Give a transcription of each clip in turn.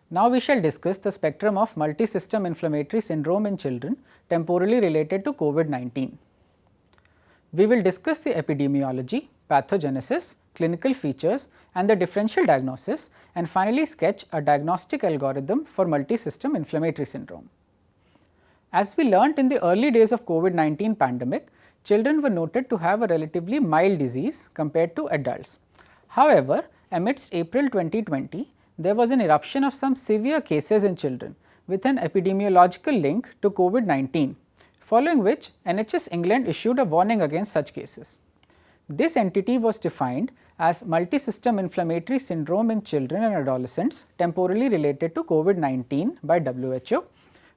Now we shall discuss the spectrum of multisystem inflammatory syndrome in children temporally related to COVID-19. We will discuss the epidemiology, pathogenesis, clinical features and the differential diagnosis, and finally sketch a diagnostic algorithm for multisystem inflammatory syndrome. As we learnt in the early days of COVID-19 pandemic, children were noted to have a relatively mild disease compared to adults. However, amidst April 2020, there was an eruption of some severe cases in children with an epidemiological link to COVID-19, following which NHS England issued a warning against such cases. This entity was defined as multisystem inflammatory syndrome in children and adolescents temporally related to COVID-19 by WHO,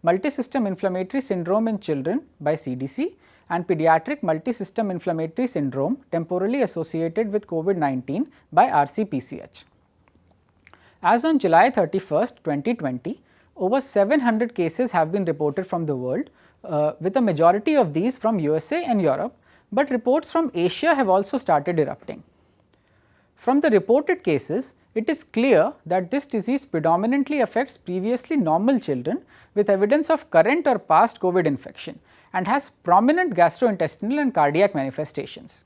multisystem inflammatory syndrome in children by CDC, and pediatric multisystem inflammatory syndrome temporally associated with COVID-19 by RCPCH. As on July 31, 2020, over 700 cases have been reported from the world, with a majority of these from USA and Europe, but reports from Asia have also started erupting. From the reported cases, it is clear that this disease predominantly affects previously normal children with evidence of current or past COVID infection and has prominent gastrointestinal and cardiac manifestations.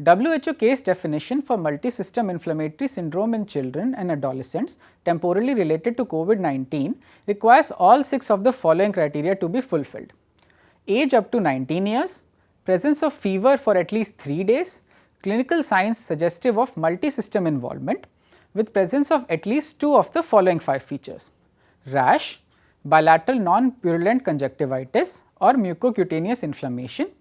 WHO case definition for multisystem inflammatory syndrome in children and adolescents temporally related to COVID-19 requires all 6 of the following criteria to be fulfilled: age up to 19 years, presence of fever for at least 3 days, clinical signs suggestive of multisystem involvement with presence of at least 2 of the following 5 features: rash, bilateral non-purulent conjunctivitis or mucocutaneous inflammation,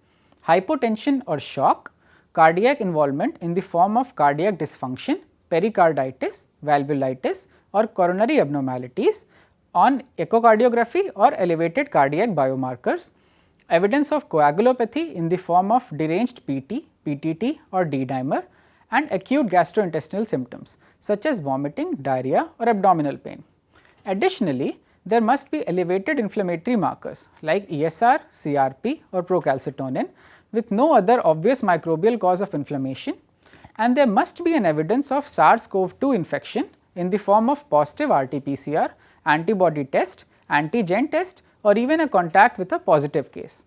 hypotension or shock, cardiac involvement in the form of cardiac dysfunction, pericarditis, valvulitis or coronary abnormalities on echocardiography or elevated cardiac biomarkers, evidence of coagulopathy in the form of deranged PT, PTT or D-dimer, and acute gastrointestinal symptoms such as vomiting, diarrhea or abdominal pain. Additionally, there must be elevated inflammatory markers like ESR, CRP or procalcitonin with no other obvious microbial cause of inflammation, and there must be an evidence of SARS-CoV-2 infection in the form of positive RT-PCR, antibody test, antigen test or even a contact with a positive case.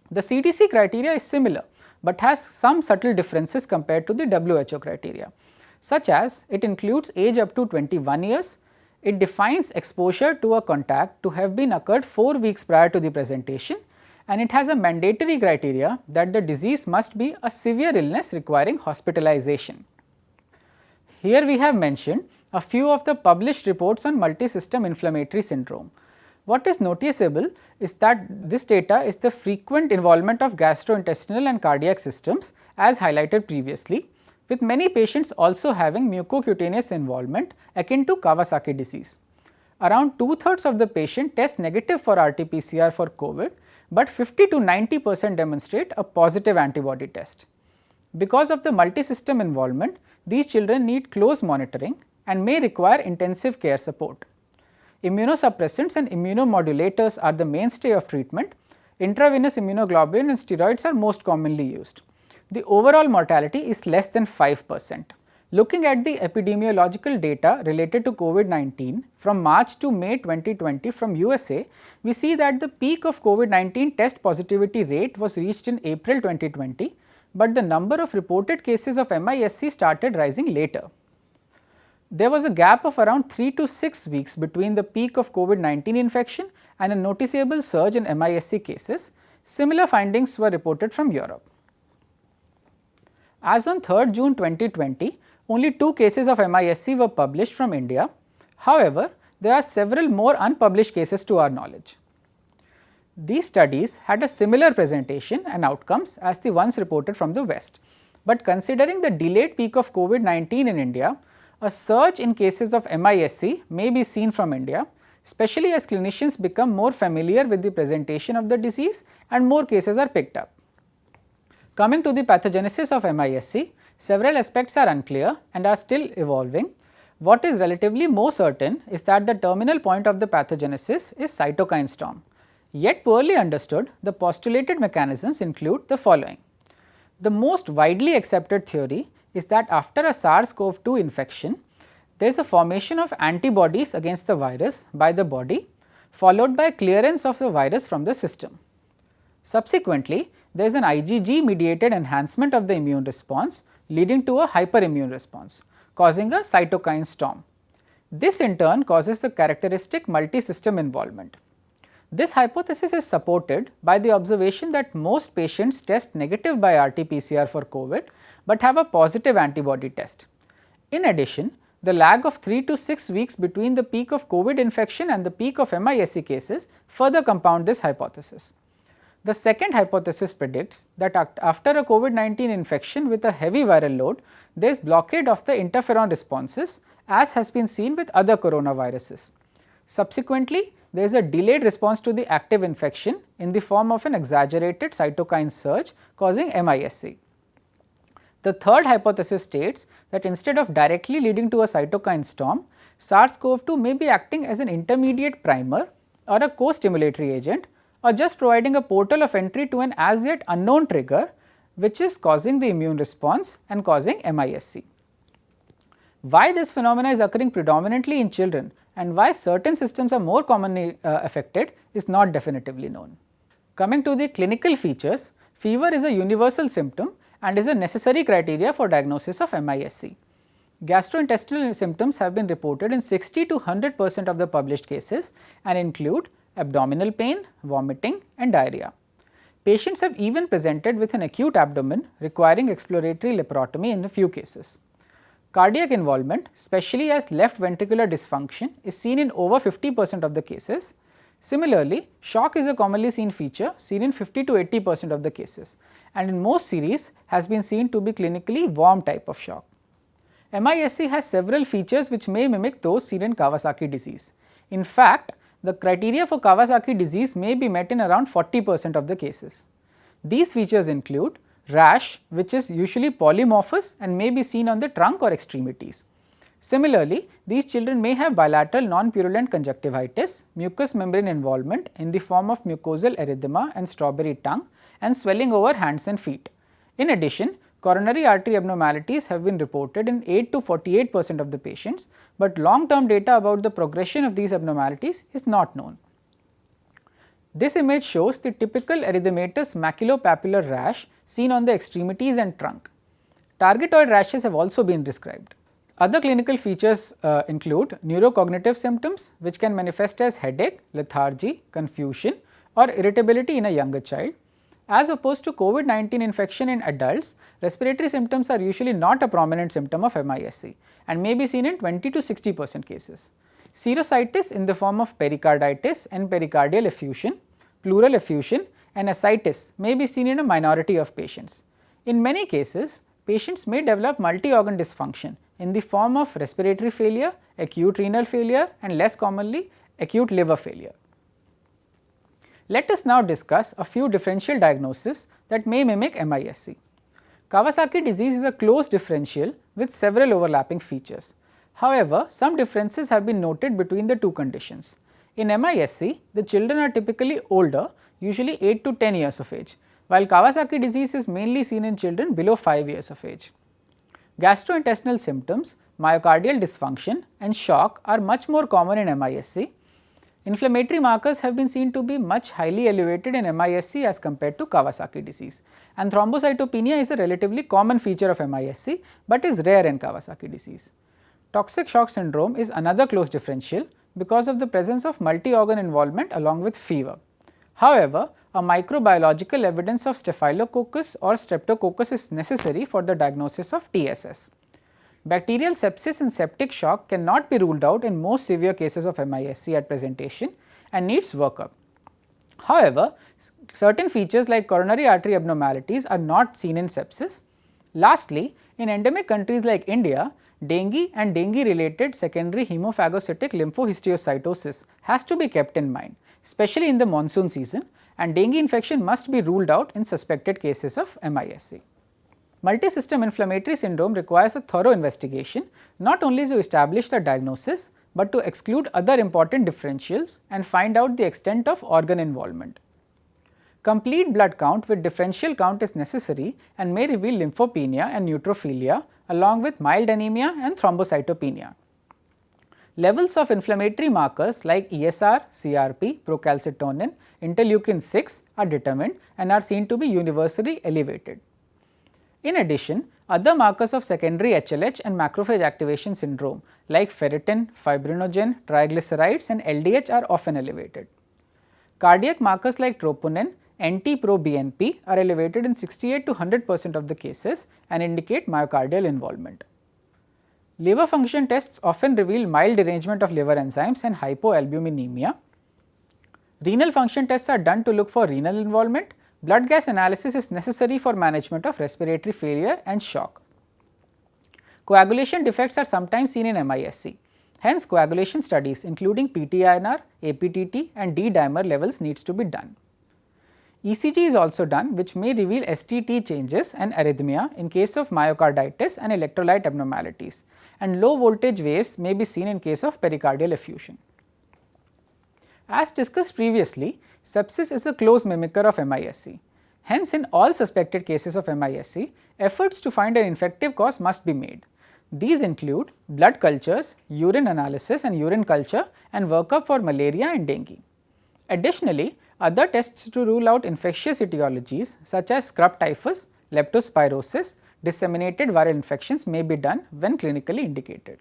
The CDC criteria is similar, but has some subtle differences compared to the WHO criteria, such as it includes age up to 21 years, it defines exposure to a contact to have been occurred 4 weeks prior to the presentation, and it has a mandatory criteria that the disease must be a severe illness requiring hospitalization. Here we have mentioned a few of the published reports on multisystem inflammatory syndrome. What is noticeable is that this data is the frequent involvement of gastrointestinal and cardiac systems as highlighted previously, with many patients also having mucocutaneous involvement akin to Kawasaki disease. Around 2/3 of the patient test negative for RT-PCR for COVID, but 50 to 90% demonstrate a positive antibody test. Because of the multisystem involvement, these children need close monitoring and may require intensive care support. Immunosuppressants and immunomodulators are the mainstay of treatment. Intravenous immunoglobulin and steroids are most commonly used. The overall mortality is less than 5%. Looking at the epidemiological data related to COVID-19 from March to May 2020 from USA, we see that the peak of COVID-19 test positivity rate was reached in April 2020, but the number of reported cases of MIS-C started rising later. There was a gap of around 3 to 6 weeks between the peak of COVID-19 infection and a noticeable surge in MIS-C cases. Similar findings were reported from Europe. As on 3rd June 2020, only 2 cases of MIS-C were published from India. However, there are several more unpublished cases to our knowledge. These studies had a similar presentation and outcomes as the ones reported from the West, but considering the delayed peak of COVID-19 in India, a surge in cases of MIS-C may be seen from India, especially as clinicians become more familiar with the presentation of the disease and more cases are picked up. Coming to the pathogenesis of MIS-C, several aspects are unclear and are still evolving. What is relatively more certain is that the terminal point of the pathogenesis is cytokine storm. Yet poorly understood, the postulated mechanisms include the following. The most widely accepted theory is that after a SARS-CoV-2 infection, there is a formation of antibodies against the virus by the body, followed by clearance of the virus from the system. Subsequently, there is an IgG mediated enhancement of the immune response, leading to a hyperimmune response, causing a cytokine storm. This in turn causes the characteristic multi-system involvement. This hypothesis is supported by the observation that most patients test negative by RT-PCR for COVID, but have a positive antibody test. In addition, the lag of 3 to 6 weeks between the peak of COVID infection and the peak of MIS-C cases further compound this hypothesis. The second hypothesis predicts that after a COVID-19 infection with a heavy viral load, there is blockade of the interferon responses, as has been seen with other coronaviruses. Subsequently, there is a delayed response to the active infection in the form of an exaggerated cytokine surge causing MIS-C. The third hypothesis states that instead of directly leading to a cytokine storm, SARS-CoV-2 may be acting as an intermediate primer or a co-stimulatory agent, or just providing a portal of entry to an as yet unknown trigger, which is causing the immune response and causing MIS-C. Why this phenomena is occurring predominantly in children and why certain systems are more commonly affected is not definitively known. Coming to the clinical features, fever is a universal symptom and is a necessary criteria for diagnosis of MIS-C. Gastrointestinal symptoms have been reported in 60 to 100% of the published cases and include abdominal pain, vomiting and diarrhea. Patients have even presented with an acute abdomen requiring exploratory laparotomy in a few cases. Cardiac involvement, especially as left ventricular dysfunction, is seen in over 50% of the cases. Similarly, shock is a commonly seen feature seen in 50 to 80% of the cases, and in most series has been seen to be clinically warm type of shock. MIS-C has several features which may mimic those seen in Kawasaki disease. In fact, the criteria for Kawasaki disease may be met in around 40% of the cases. These features include rash, which is usually polymorphous and may be seen on the trunk or extremities. Similarly, these children may have bilateral non-purulent conjunctivitis, mucous membrane involvement in the form of mucosal erythema and strawberry tongue, and swelling over hands and feet. In addition, coronary artery abnormalities have been reported in 8 to 48% of the patients, but long-term data about the progression of these abnormalities is not known. This image shows the typical erythematous maculopapular rash seen on the extremities and trunk. Targetoid rashes have also been described. Other clinical features include neurocognitive symptoms, which can manifest as headache, lethargy, confusion or irritability in a younger child. As opposed to COVID-19 infection in adults, respiratory symptoms are usually not a prominent symptom of MIS-C and may be seen in 20 to 60% cases. Serositis in the form of pericarditis and pericardial effusion, pleural effusion and ascites may be seen in a minority of patients. In many cases, patients may develop multi-organ dysfunction in the form of respiratory failure, acute renal failure and less commonly acute liver failure. Let us now discuss a few differential diagnoses that may mimic MIS-C. Kawasaki disease is a close differential with several overlapping features. However, some differences have been noted between the two conditions. In MIS-C, the children are typically older, usually 8 to 10 years of age, while Kawasaki disease is mainly seen in children below 5 years of age. Gastrointestinal symptoms, myocardial dysfunction and shock are much more common in MIS-C. Inflammatory markers have been seen to be much highly elevated in MIS-C as compared to Kawasaki disease, and thrombocytopenia is a relatively common feature of MIS-C but is rare in Kawasaki disease. Toxic shock syndrome is another close differential because of the presence of multi-organ involvement along with fever. However, a microbiological evidence of Staphylococcus or Streptococcus is necessary for the diagnosis of TSS. Bacterial sepsis and septic shock cannot be ruled out in most severe cases of MIS-C at presentation and needs workup. However, certain features like coronary artery abnormalities are not seen in sepsis. Lastly, in endemic countries like India, dengue and dengue-related secondary hemophagocytic lymphohistiocytosis has to be kept in mind, especially in the monsoon season, and dengue infection must be ruled out in suspected cases of MIS-C. Multisystem inflammatory syndrome requires a thorough investigation not only to establish the diagnosis, but to exclude other important differentials and find out the extent of organ involvement. Complete blood count with differential count is necessary and may reveal lymphopenia and neutrophilia along with mild anemia and thrombocytopenia. Levels of inflammatory markers like ESR, CRP, procalcitonin, interleukin 6 are determined and are seen to be universally elevated. In addition, other markers of secondary HLH and macrophage activation syndrome like ferritin, fibrinogen, triglycerides and LDH are often elevated. Cardiac markers like troponin, NT-proBNP are elevated in 68 to 100% of the cases and indicate myocardial involvement. Liver function tests often reveal mild derangement of liver enzymes and hypoalbuminemia. Renal function tests are done to look for renal involvement. Blood gas analysis is necessary for management of respiratory failure and shock. Coagulation defects are sometimes seen in MISC. Hence, coagulation studies including PT-INR, APTT and D-dimer levels needs to be done. ECG is also done, which may reveal STT changes and arrhythmia in case of myocarditis and electrolyte abnormalities, and low voltage waves may be seen in case of pericardial effusion. As discussed previously, sepsis is a close mimicker of MISC. Hence, in all suspected cases of MISC, efforts to find an infective cause must be made. These include blood cultures, urine analysis and urine culture, and workup for malaria and dengue. Additionally, other tests to rule out infectious etiologies such as scrub typhus, leptospirosis, disseminated viral infections may be done when clinically indicated.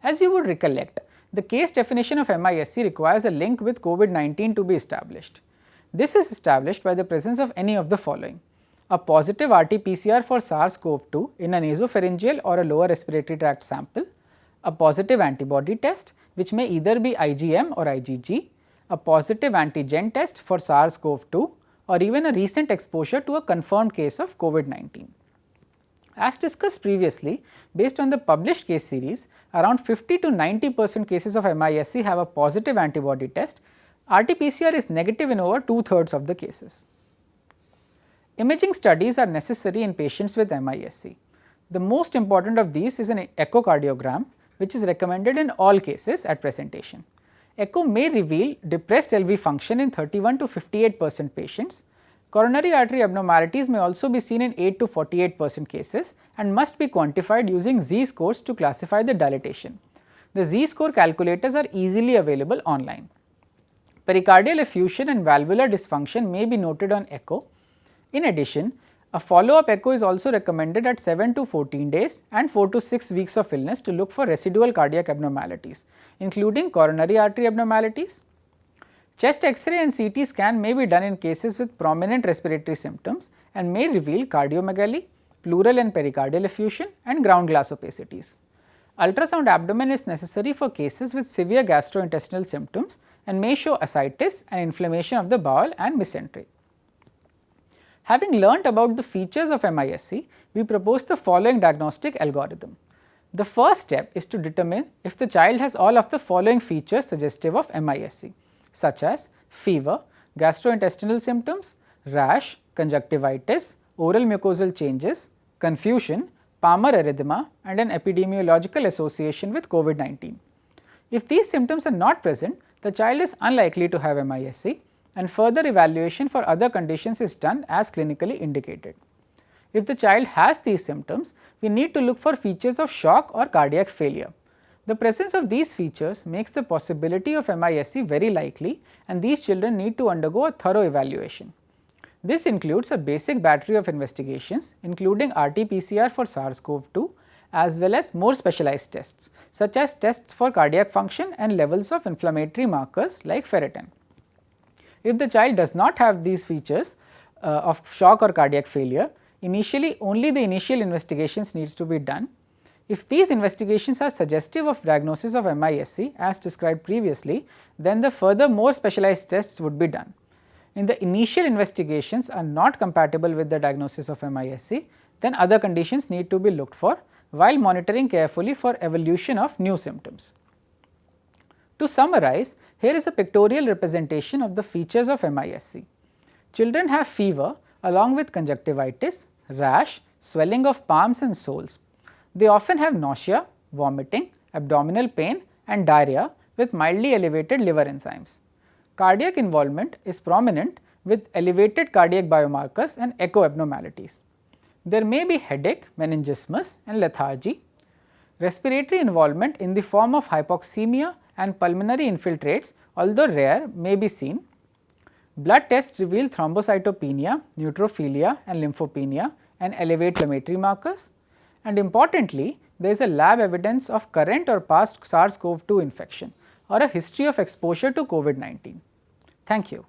As you would recollect, the case definition of MISC requires a link with COVID-19 to be established. This is established by the presence of any of the following: a positive RT-PCR for SARS-CoV-2 in a nasopharyngeal or a lower respiratory tract sample, a positive antibody test which may either be IgM or IgG, a positive antigen test for SARS-CoV-2, or even a recent exposure to a confirmed case of COVID-19. As discussed previously, based on the published case series, around 50 to 90% cases of MISC have a positive antibody test. RT-PCR is negative in over 2/3 of the cases. Imaging studies are necessary in patients with MISC. The most important of these is an echocardiogram, which is recommended in all cases at presentation. Echo may reveal depressed LV function in 31 to 58% patients. Coronary artery abnormalities may also be seen in 8 to 48% cases and must be quantified using Z-scores to classify the dilatation. The Z-score calculators are easily available online. Pericardial effusion and valvular dysfunction may be noted on echo. In addition, a follow-up echo is also recommended at 7 to 14 days and 4 to 6 weeks of illness to look for residual cardiac abnormalities, including coronary artery abnormalities. Chest X-ray and CT scan may be done in cases with prominent respiratory symptoms and may reveal cardiomegaly, pleural and pericardial effusion, and ground glass opacities. Ultrasound abdomen is necessary for cases with severe gastrointestinal symptoms and may show ascites and inflammation of the bowel and mesentery. Having learnt about the features of MISC, we propose the following diagnostic algorithm. The first step is to determine if the child has all of the following features suggestive of MISC, such as fever, gastrointestinal symptoms, rash, conjunctivitis, oral mucosal changes, confusion, Palmer erythema, and an epidemiological association with COVID-19. If these symptoms are not present, the child is unlikely to have MISC, and further evaluation for other conditions is done as clinically indicated. If the child has these symptoms, we need to look for features of shock or cardiac failure. The presence of these features makes the possibility of MISC very likely, and these children need to undergo a thorough evaluation. This includes a basic battery of investigations, including RT-PCR for SARS-CoV-2, as well as more specialized tests, such as tests for cardiac function and levels of inflammatory markers like ferritin. If the child does not have these features of shock or cardiac failure, initially only the initial investigations needs to be done. If these investigations are suggestive of diagnosis of MISC as described previously, then the further more specialized tests would be done. In the initial investigations are not compatible with the diagnosis of MISC, then other conditions need to be looked for while monitoring carefully for evolution of new symptoms. To summarize, here is a pictorial representation of the features of MISC. Children have fever along with conjunctivitis, rash, swelling of palms and soles. They often have nausea, vomiting, abdominal pain and diarrhea with mildly elevated liver enzymes. Cardiac involvement is prominent with elevated cardiac biomarkers and echo abnormalities. There may be headache, meningismus and lethargy. Respiratory involvement in the form of hypoxemia and pulmonary infiltrates, although rare, may be seen. Blood tests reveal thrombocytopenia, neutrophilia and lymphopenia and elevate inflammatory markers. And importantly, there is a lab evidence of current or past SARS-CoV-2 infection or a history of exposure to COVID-19. Thank you.